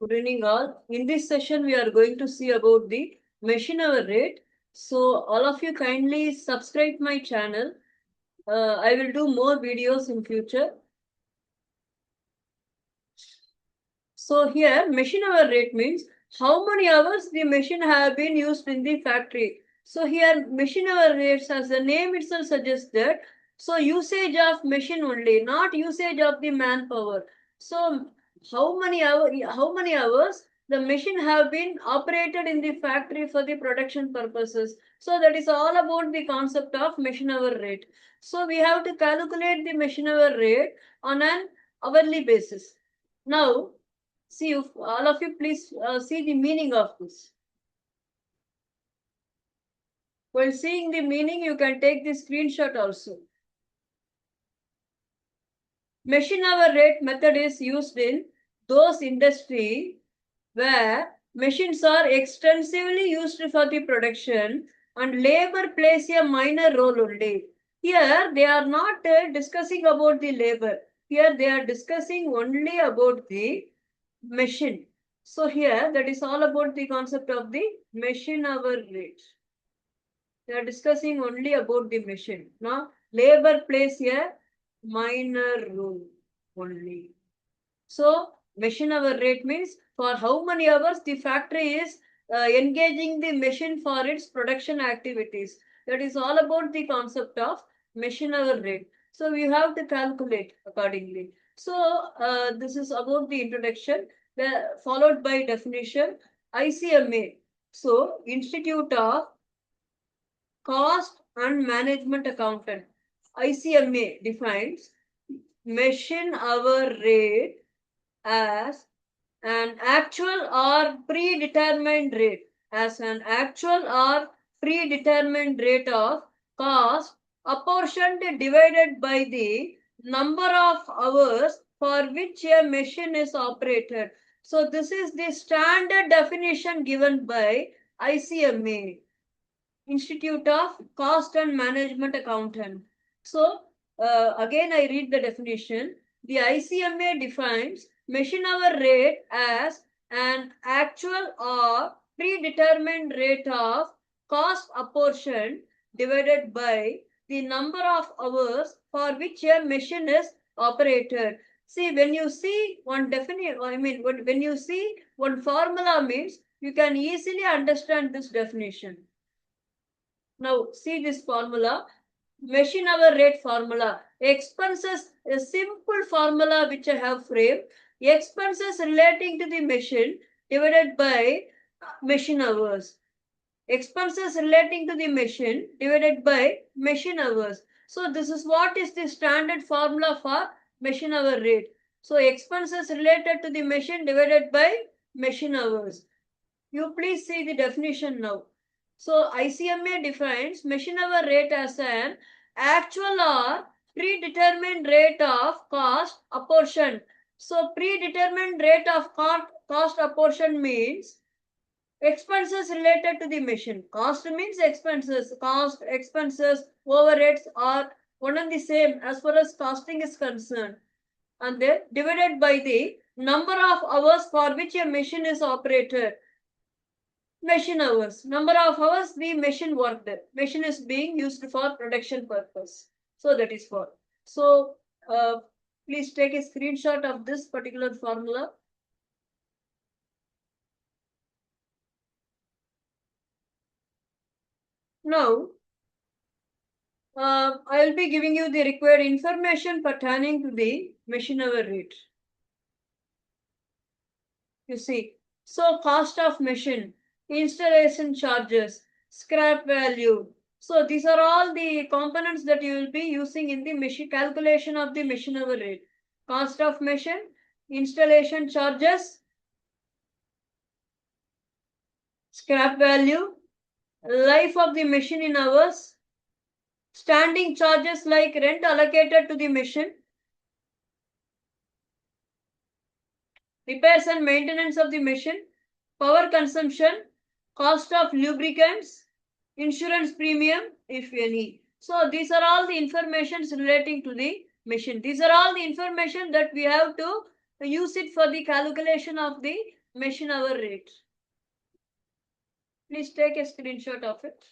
Good evening all. In this session, we are going to see about the machine hour rate. So all of you kindly subscribe my channel. I will do more videos in future. So here machine hour rate means how many hours the machine have been used in the factory. So here machine hour rates, as the name itself suggests that, so usage of machine only, not usage of the manpower. So how many hours the machine have been operated in the factory for the production purposes. So that is all about the concept of machine hour rate. So we have to calculate the machine hour rate on an hourly basis. Now see, if all of you please see the meaning of this. While seeing the meaning, you can take the screenshot also. Machine hour rate method is used in those industries where machines are extensively used for the production and labor plays a minor role only. Here they are not discussing about the labor. Here they are discussing only about the machine. So here that is all about the concept of the machine hour rate. They are discussing only about the machine. Now labor plays a minor role only. So machine hour rate means for how many hours the factory is engaging the machine for its production activities. That is all about the concept of machine hour rate. So we have to calculate accordingly. So this is about the introduction, followed by definition. ICMA. So Institute of Cost and Management Accountant. ICMA defines machine hour rate as an actual or predetermined rate, of cost apportioned divided by the number of hours for which a machine is operated. So this is the standard definition given by ICMA, Institute of Cost and Management Accountant. So again I read the definition. The ICMA defines machine hour rate as an actual or predetermined rate of cost apportioned divided by the number of hours for which a machine is operated. See, when you see one definition, when you see one formula means you can easily understand this definition. Now see this formula, machine hour rate formula. Expenses, a simple formula which I have framed. Expenses relating to the machine divided by machine hours. Expenses relating to the machine divided by machine hours. So this is what is the standard formula for machine hour rate. So expenses related to the machine divided by machine hours. You please see the definition now. So ICMA defines machine hour rate as an actual or predetermined rate of cost apportioned. So predetermined rate of cost apportioned means expenses related to the machine. Cost means expenses. Cost, expenses, overheads are one and the same as far as costing is concerned. And then divided by the number of hours for which a machine is operated. Machine hours. Number of hours the machine worked. Machine is being used for production purpose. So that is for. So please take a screenshot of this particular formula. Now I will be giving you the required information pertaining to the machine hour rate. You see, so cost of machine, installation charges, scrap value. So these are all the components that you will be using in the machine calculation of the machine hour rate. Cost of machine, installation charges, scrap value, life of the machine in hours, standing charges like rent allocated to the machine, repairs and maintenance of the machine, power consumption, cost of lubricants, insurance premium, if any. So these are all the information relating to the machine. These are all the information that we have to use it for the calculation of the machine hour rate. Please take a screenshot of it.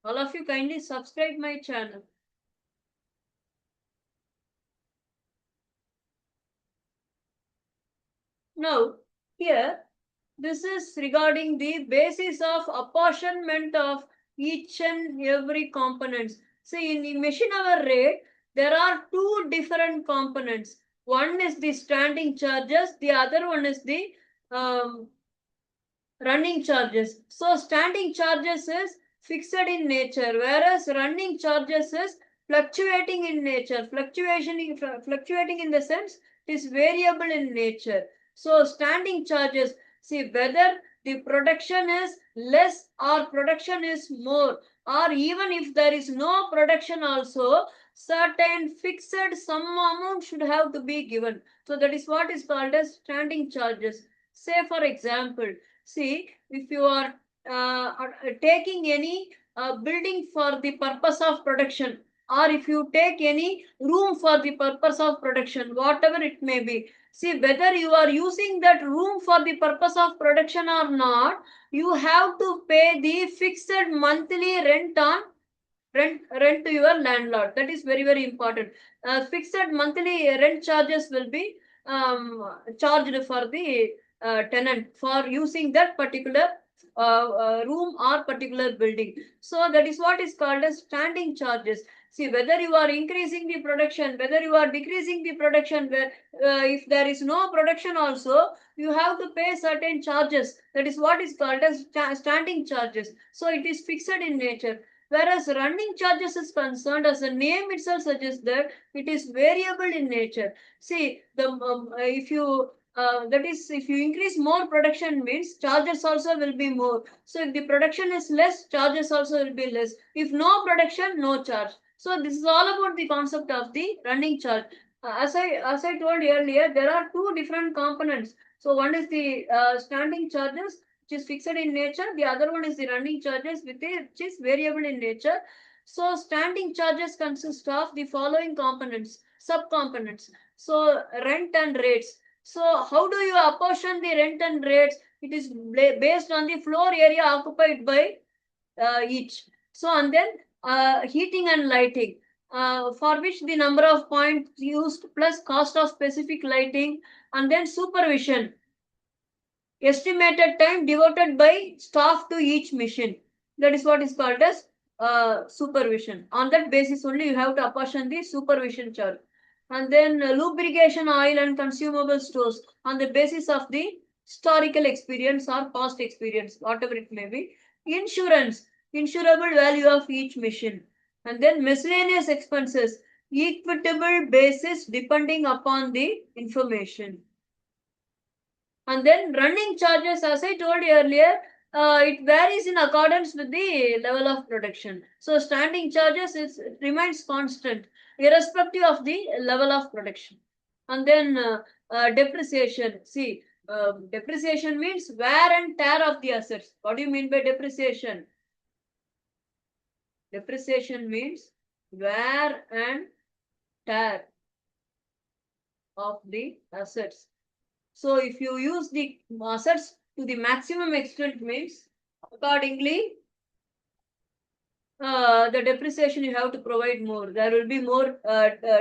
All of you kindly subscribe my channel. Now, here, this is regarding the basis of apportionment of each and every components. See, in the machine hour rate, there are two different components. One is the standing charges, the other one is the um, running charges. So standing charges is fixed in nature, whereas running charges is fluctuating in nature. Fluctuating in the sense it is variable in nature. So standing charges, see whether the production is less or production is more, or even if there is no production also, certain fixed sum amount should have to be given. So that is what is called as standing charges. Say for example, see, if you are taking any building for the purpose of production, or if you take any room for the purpose of production, whatever it may be, see whether you are using that room for the purpose of production or not, you have to pay the fixed monthly rent to your landlord. That is very very important. Fixed monthly rent charges will be charged for the tenant for using that particular room or particular building. So that is what is called as standing charges. See whether you are increasing the production, whether you are decreasing the production, where if there is no production also, you have to pay certain charges. That is what is called as standing charges. So it is fixed in nature. Whereas running charges is concerned, as the name itself suggests, that it is variable in nature. See, if you that is, if you increase more production means charges also will be more. So if the production is less, charges also will be less. If no production, no charge. So this is all about the concept of the running charge. As I told earlier, there are two different components. So one is the standing charges, which is fixed in nature. The other one is the running charges, which is variable in nature. So standing charges consist of the following components, subcomponents. So rent and rates. So how do you apportion the rent and rates? It is based on the floor area occupied by each. So and then heating and lighting, for which the number of points used plus cost of specific lighting, and then supervision, estimated time devoted by staff to each machine. That is what is called as supervision. On that basis only you have to apportion the supervision charge. And then lubrication oil and consumable stores on the basis of the historical experience or past experience, whatever it may be. Insurance, insurable value of each machine. And then miscellaneous expenses, equitable basis depending upon the information. And then running charges, as I told you earlier, it varies in accordance with the level of production. So standing charges remains constant irrespective of the level of production. And then depreciation. See, depreciation means wear and tear of the assets. What do you mean by depreciation? Depreciation means wear and tear of the assets. So if you use the assets to the maximum extent means accordingly the depreciation you have to provide more. There will be more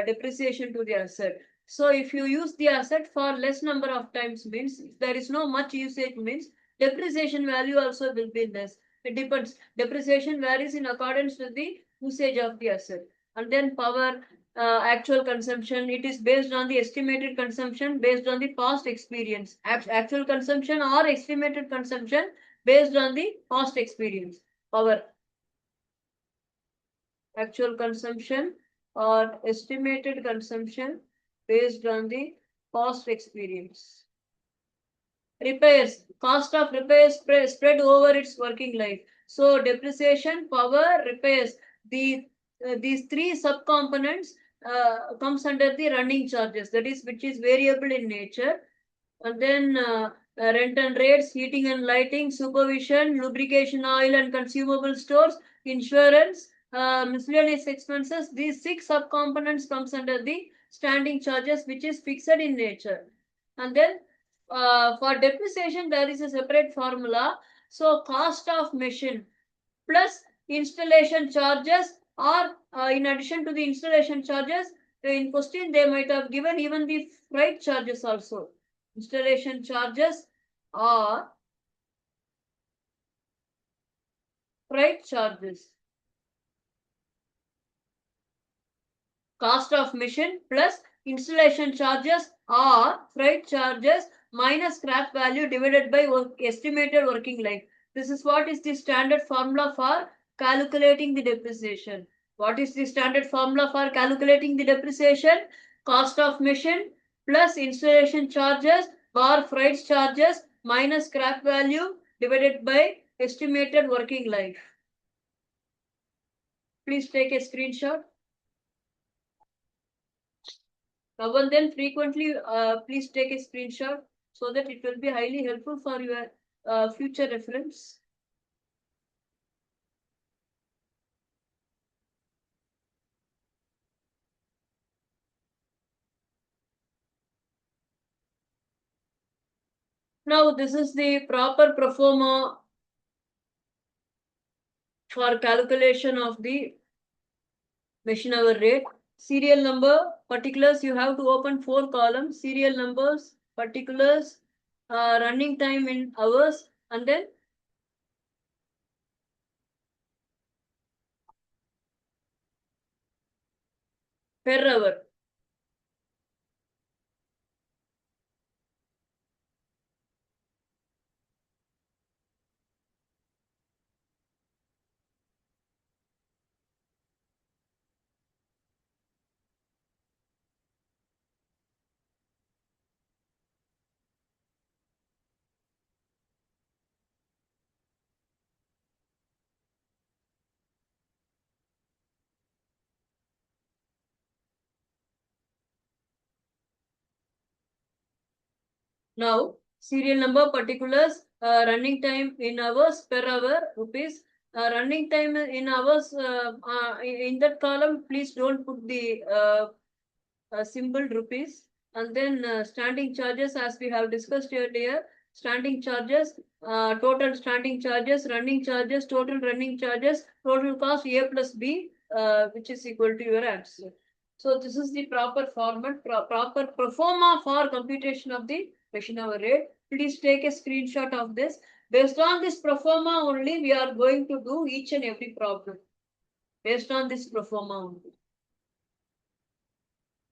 depreciation to the asset. So if you use the asset for less number of times means if there is no much usage means depreciation value also will be less. It depends. Depreciation varies in accordance with the usage of the asset. And then power, actual consumption, it is based on the estimated consumption based on the past experience. Actual consumption or estimated consumption based on the past experience. Power, actual consumption or estimated consumption based on the past experience. Repairs, cost of repairs spread over its working life. So depreciation, power, repairs, these three subcomponents comes under the running charges, that is which is variable in nature. And then rent and rates, heating and lighting, supervision, lubrication oil and consumable stores, insurance, miscellaneous expenses. These 6 subcomponents comes under the standing charges, which is fixed in nature. And then for depreciation, there is a separate formula. So cost of machine plus installation charges, or in addition to the installation charges, in question they might have given even the freight charges also. Installation charges or freight charges. Cost of machine plus installation charges or freight charges minus scrap value divided by estimated working life. This is what is the standard formula for calculating the depreciation. What is the standard formula for calculating the depreciation? Cost of machine plus installation charges or freight charges minus scrap value divided by estimated working life. Please take a screenshot. Now and then frequently, please take a screenshot so that it will be highly helpful for your future reference. Now this is the proper pro forma for calculation of the machine hour rate. Serial number, particulars, you have to open 4 columns. Serial numbers, particulars, running time in hours, and then per hour. Now, serial number, particulars, running time in hours, per hour, rupees. Running time in hours, in that column, please don't put the symbol rupees. And then standing charges, as we have discussed earlier, standing charges, total standing charges, running charges, total running charges, total cost A plus B, which is equal to your answer. So this is the proper format, proper pro forma for computation of the machine hour rate. Please take a screenshot of this. Based on this pro forma only, we are going to do each and every problem. Based on this pro forma only.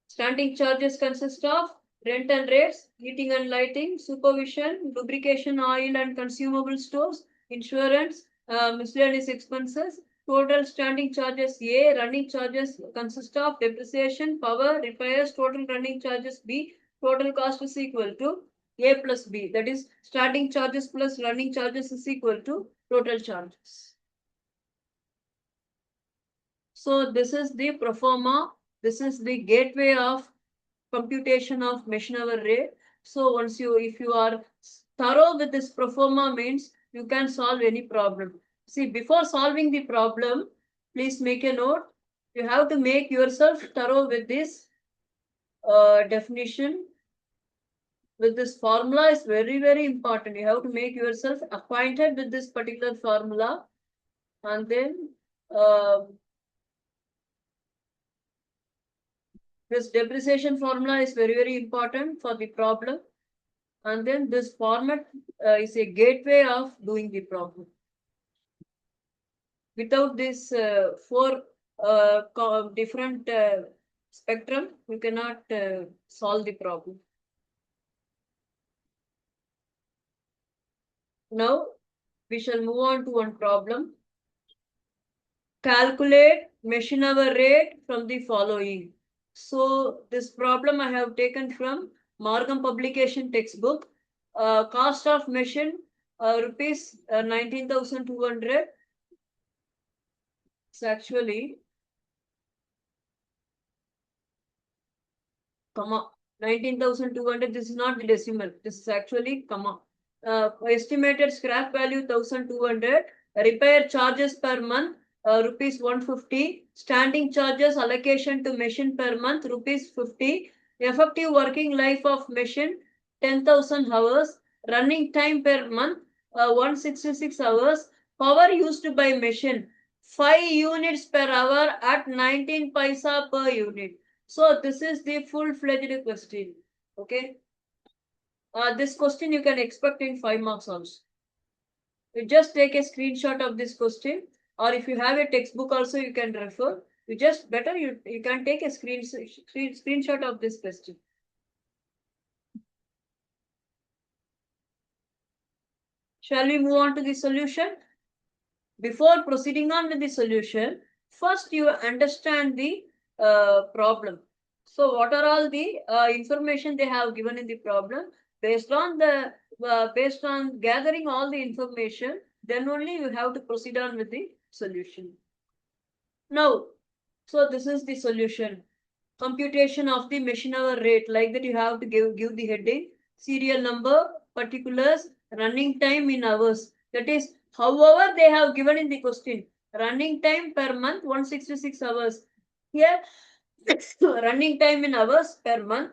Standing charges consist of rent and rates, heating and lighting, supervision, lubrication, oil and consumable stores, insurance, miscellaneous expenses. Total standing charges A, running charges consist of depreciation, power, repairs, total running charges B, total cost is equal to A plus B. That is, starting charges plus running charges is equal to total charges. So this is the pro forma. This is the gateway of computation of machine hour rate. So once if you are thorough with this pro forma means you can solve any problem. See, before solving the problem, please make a note. You have to make yourself thorough with this definition. With this formula is very, very important. You have to make yourself acquainted with this particular formula. And then this depreciation formula is very, very important for the problem. And then this format is a gateway of doing the problem. Without this 4 different spectrum, you cannot solve the problem. Now, we shall move on to one problem. Calculate machine hour rate from the following. So this problem I have taken from Morgan publication textbook. Cost of machine rupees 19,200. It's actually comma 19,200. This is not the decimal. This is actually comma. Estimated scrap value 1,200. Repair charges per month rupees 150. Standing charges allocation to machine per month rupees 50. Effective working life of machine 10,000 hours. Running time per month 166 hours. Power used by machine 5 units per hour at 19 paisa per unit. So this is the full-fledged question. Okay. This question you can expect in 5 marks also. You just take a screenshot of this question, or if you have a textbook also you can refer. You just better you can take a screenshot of this question. Shall we move on to the solution? Before proceeding on with the solution, first you understand the problem. So what are all the information they have given in the problem? Based on gathering all the information, then only you have to proceed on with the solution. Now, so this is the solution. Computation of the machine hour rate. Like that, you have to give the heading, serial number, particulars, running time in hours. That is, however they have given in the question. Running time per month 166 hours. Here, running time in hours per month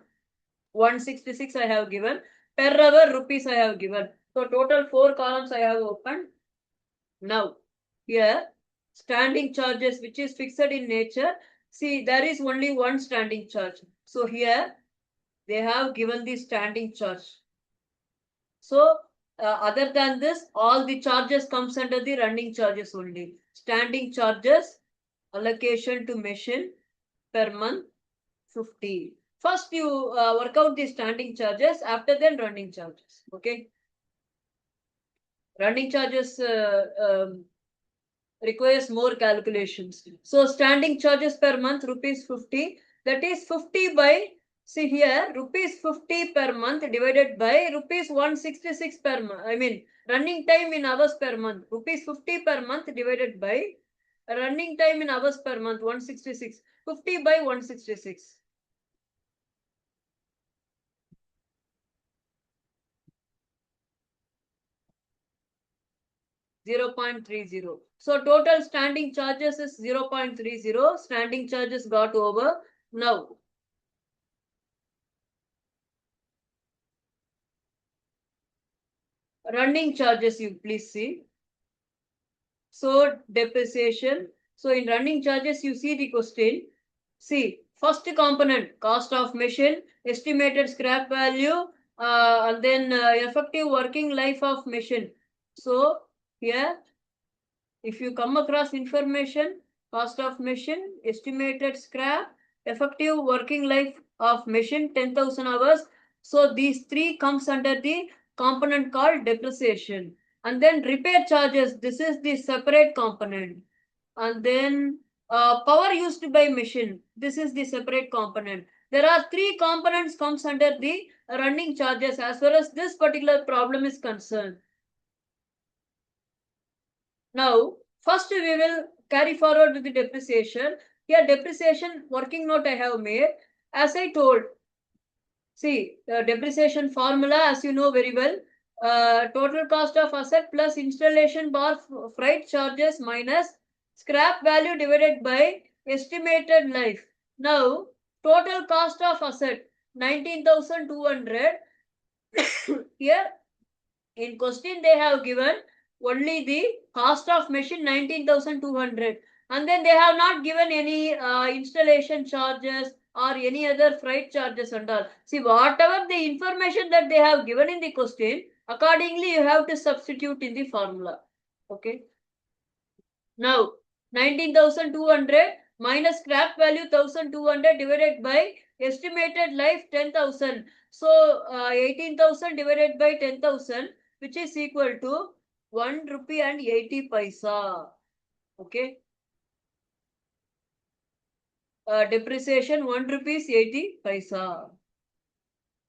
166 I have given. Per hour rupees I have given. So total 4 columns I have opened. Now, here, standing charges which is fixed in nature. See, there is only one standing charge. So here, they have given the standing charge. So, other than this, all the charges comes under the running charges only. Standing charges, allocation to machine per month, 50. First, you work out the standing charges, after then running charges. Okay. Running charges requires more calculations. So standing charges per month rupees 50. That is 50 by, see here, rupees 50 per month divided by rupees 166 per month. I mean running time in hours per month. Rupees 50 per month divided by running time in hours per month 166. 50 by 166. 0.30. So total standing charges is 0.30. Standing charges got over. Now, running charges you please see. So depreciation. So in running charges you see the question. See, first component cost of machine, estimated scrap value, and then effective working life of machine. So here, if you come across information, cost of machine, estimated scrap, effective working life of machine 10,000 hours. So these three comes under the component called depreciation. And then repair charges, this is the separate component. And then power used by machine, this is the separate component. There are three components comes under the running charges as far as this particular problem is concerned. Now, first we will carry forward with the depreciation. Here depreciation working note I have made. As I told, see depreciation formula as you know very well. Total cost of asset plus installation bar freight charges minus scrap value divided by estimated life. Now, total cost of asset 19,200. Here in question they have given only the cost of machine 19,200 and then they have not given any installation charges or any other freight charges and all. See whatever the information that they have given in the question, accordingly you have to substitute in the formula. Okay. Now 19,200 minus scrap value 1,200 divided by estimated life 10,000. So 18,000 divided by 10,000 which is equal to 1 rupee and 80 paisa. Okay. Depreciation 1 rupees 80 paisa.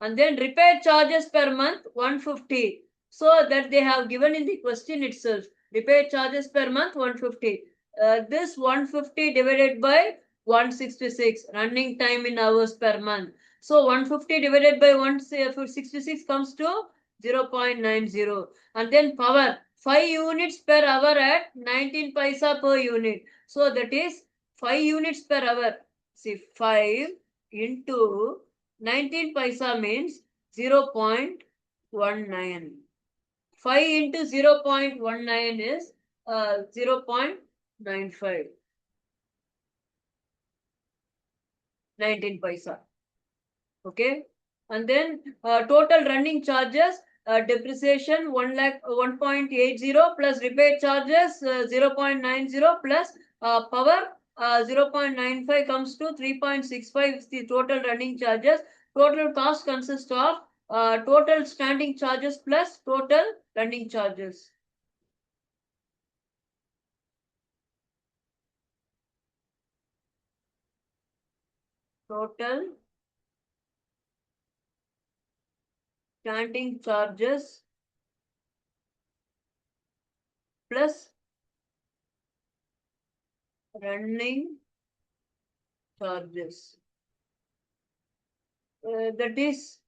And then repair charges per month 150. So that they have given in the question itself. Repair charges per month 150. This 150 divided by 166. Running time in hours per month. So 150 divided by 166 comes to 0.90. And then power 5 units per hour at 19 paisa per unit. So that is 5 units per hour. See, 5 into 19 paisa means 0.19. 5 into 0.19 is 0.95. 19 paisa. Okay. And then total running charges, depreciation 1.80 plus repair charges 0.90 plus power 0.95 comes to 3.65 is the total running charges. Total cost consists of total standing charges plus total running charges. Total standing charges plus running charges. That is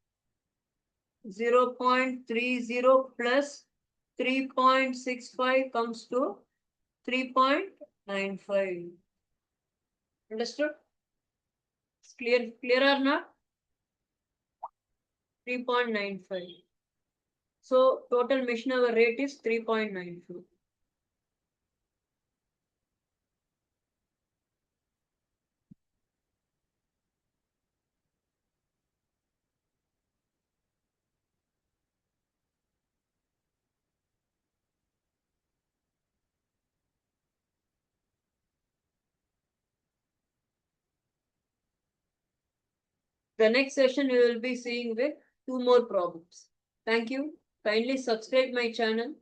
0.30 plus 3.65 comes to 3.95. Understood? It's clear or not? 3.95. So total machine hour rate is 3.94. The next session we will be seeing with two more problems. Thank you. Kindly subscribe my channel.